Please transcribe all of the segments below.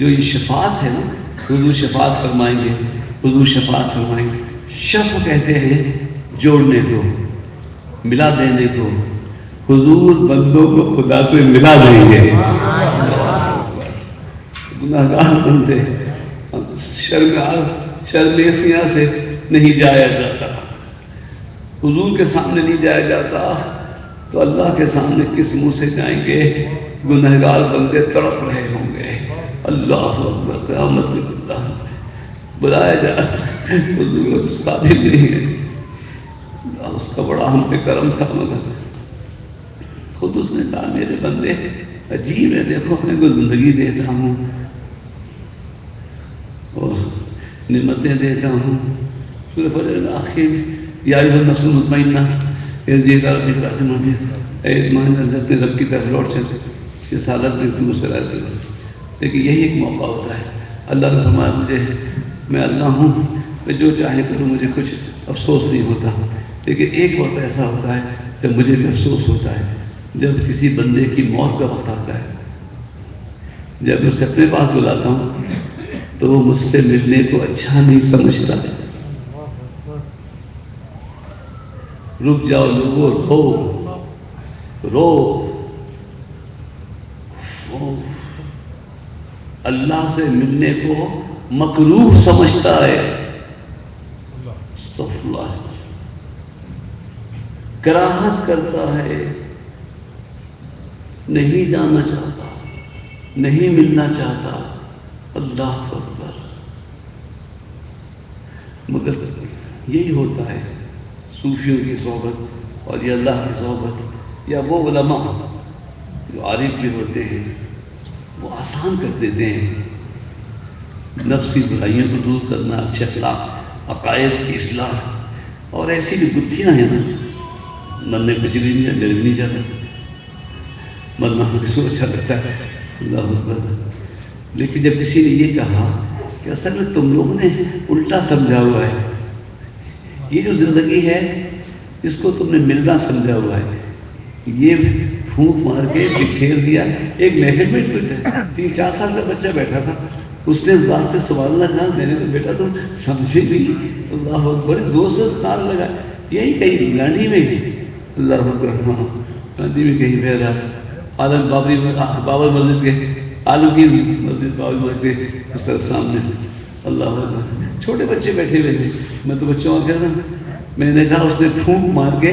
جو یہ شفاعت ہے نا، حضور شفاعت فرمائیں گے، حضور شفاعت فرمائیں گے. شفع کہتے ہیں جوڑنے کو، ملا دینے کو. حضور بندوں کو خدا سے ملا دیں گے. گناہگار بندے شرمیسیاں سے نہیں جایا جاتا، حضور کے سامنے نہیں جایا جاتا، تو اللہ کے سامنے کس منہ سے جائیں گے؟ گنہگار بندے تڑپ رہے ہوں گے. اللہ اکبر، قیامت کے اللہ بلایا جا رہا ہے، حضور اس قابل نہیں ہے. اللہ اس کا بڑا ہم پہ کرم تھا، مگر خود اس نے کہا میرے بندے عجیب ہے، دیکھو میں کو زندگی دیتا ہوں اور نعمتیں دیتا ہوں. سورہ فجر آخر میں یا ایھا النفس المطمئنہ ارجعی الی ربک راضیۃ، اے اطمینان اپنے رب کی طرف لوٹ چلے. اس حالت میں تم اسے راضی ہو. لیکن یہی ایک موقع ہوتا ہے. اللہ نے فرمایا مجھے، میں اللہ ہوں، میں جو چاہے کروں، مجھے کچھ افسوس نہیں ہوتا. لیکن ایک وقت ایسا ہوتا ہے جب مجھے بھی افسوس ہوتا ہے، جب کسی بندے کی موت کا وقت آتا ہے. جب میں اسے اپنے پاس بلاتا ہوں تو وہ مجھ سے ملنے کو اچھا نہیں سمجھتا. رک جاؤ لوگو، رو اللہ سے ملنے کو مکروہ سمجھتا ہے. استغفر اللہ، کراہت کرتا ہے، نہیں جانا چاہتا، نہیں ملنا چاہتا. اللہ اکبر. مگر یہی ہوتا ہے صوفیوں کی صحبت اور یہ اللہ کی صحبت، یا وہ علماء جو عارف بھی ہوتے ہیں، وہ آسان کر دیتے ہیں. نفس کی برائیوں کو دور کرنا، اچھے اخلاق، عقائد کی اصلاح، اور ایسی بھی گتھیاں ہیں نا، مرنے کسی بھی نہیں، میرے بھی نہیں چاہتا، مرنا کسی کو اچھا لگتا ہے. اللہ اکبر. لیکن جب کسی نے یہ کہا کہ اصل میں تم لوگوں نے الٹا سمجھا ہوا ہے، یہ جو زندگی ہے اس کو تم نے ملنا سمجھا ہوا ہے. یہ پھونک مار کے بکھیر دیا. ایک محفل میں 3-4 سال کا بچہ بیٹھا تھا، اس نے اس بات پہ سوال نہ کہا. میں نے تو بیٹا تم سمجھے نہیں. اللہ بڑے 200 سال لگا. یہی کہیں گاندھی میں ہی، اللہ ہاں گاندھی میں کہیں بہ رہا، عالم بابری میں، بابر مسجد کے، عالمگیر مسجد بابر مسجد کے اس طرف سامنے. اللہ چھوٹے بچے بیٹھے ہوئے تھے. میں تو بچوں کو کہہ رہا، میں نے کہا اس نے پھونک مار کے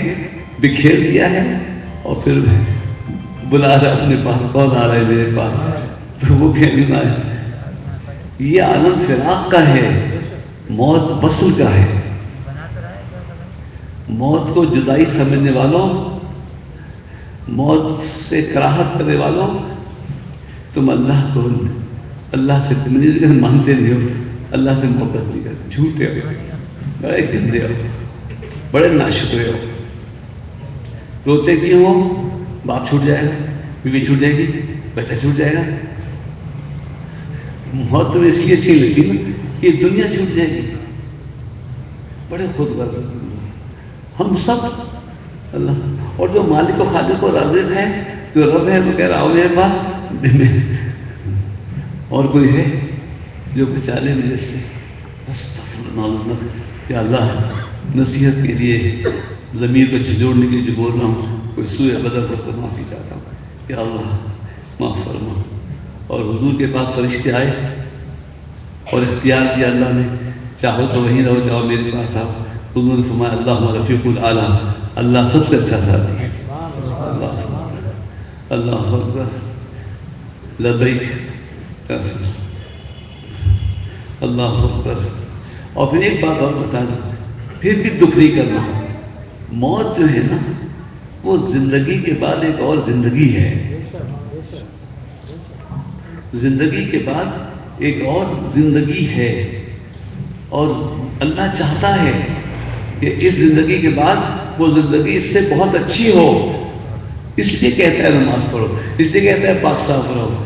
بکھیر دیا ہے اور پھر بلا رہا اپنے پاس، کون آ رہا ہے میرے پاس؟ تو وہ کہنا ہے یہ عالم فراق کا ہے، موت وصل کا ہے. موت کو جدائی سمجھنے والوں، موت سے کراہت کرنے والوں، تم اللہ کو، اللہ سے مانتے نہیں ہو، اللہ سے محبت نہیں کرتے، جھوٹے ہو، بڑے گندے ہو، بڑے ناشکرے ہو. روتے کیوں ہو؟ باپ چھوٹ جائے گا، بیوی چھوٹ جائے گی، بچہ چھوٹ جائے گا. موت تمہیں اس لیے اچھی لگتی نا کہ دنیا چھوٹ جائے گی. بڑے خود غرض ہم سب. اللہ اور جو مالک و خالق و رازق ہے، جو رب ہے، وہ کہہ رہا ہو میرے پاس اور کوئی ہے جو بچا لے مجھے سے. یا اللہ نصیحت کے لیے، ضمیر کو جھنجھوڑنے کے لیے جو بول رہا ہوں، کوئی سوء بدر پر تو معافی چاہتا ہوں. یا اللہ معاف فرما. اور حضور کے پاس فرشتے آئے اور اختیار دیا اللہ نے، چاہو تو وہیں رہو، چاہو میرے پاس آؤ. حضور نے فرمایا اللہ رفیق الاعلیٰ، اللہ سب سے اچھا ساتھی ہے. اللہ اکبر. لبیک اللہ اکبر. اور پھر ایک بات اور بتا دوں، پھر بھی دکھ نہیں کرنا. موت جو ہے نا، وہ زندگی کے بعد ایک اور زندگی ہے. زندگی کے بعد ایک اور زندگی ہے، اور اللہ چاہتا ہے کہ اس زندگی کے بعد وہ زندگی اس سے بہت اچھی ہو. اس لیے کہتا ہے نماز پڑھو، اس لیے کہتا ہے پاک صاف رہو.